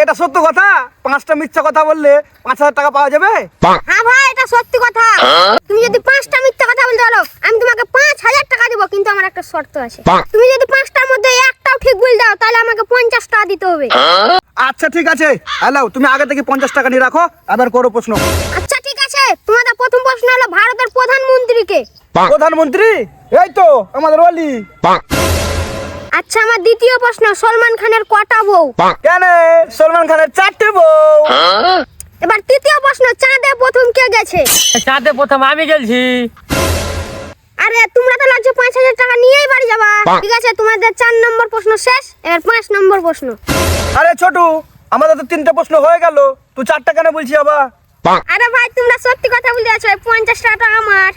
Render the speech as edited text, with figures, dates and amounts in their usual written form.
এটা সত্য কথা? 5টা মিথ্যা কথা বললে 5,000 টাকা পাওয়া যাবে? হ্যাঁ ভাই, এটা সত্যি কথা। তুমি যদি 5টা মিথ্যা কথা বলতে পারো, আমি তোমাকে 5,000 টাকা দেবো, কিন্তু আমার একটা শর্ত আছে। তুমি যদি 5টার মধ্যে একটাও ঠিক বলে দাও, তাহলে আমাকে 50 টাকা দিতে হবে। আচ্ছা ঠিক আছে, হ্যালো তুমি আগে থেকে 50 টাকা নিয়ে রাখো, এবার করো প্রশ্ন। আচ্ছা ঠিক আছে, তোমাদের প্রথম প্রশ্ন হলো ভারতের প্রধানমন্ত্রীকে। প্রধানমন্ত্রী? এই তো আমাদের ওলি। আচ্ছা, আমার দ্বিতীয় প্রশ্ন, সলমান খানের কটা বউ? কেন, সলমান খানের 4টে বউ। এবার তৃতীয় প্রশ্ন, চাঁদে প্রথম কে গেছে? চাঁদে প্রথম আমি গেছি। আরে তোমরা তো লাগছে 5,000 টাকা নিয়েই বাড়ি যাবা। ঠিক আছে, তোমাদের 4 নম্বর প্রশ্ন শেষ, এবার 5 নম্বর প্রশ্ন। আরে ছোটু, আমাদের তো 3টে প্রশ্ন হয়ে গেল, তুই 4টা কেন বলছি আবার? আরে ভাই, তোমরা সত্যি কথা বলতে আছো, 50 টাকা আমার।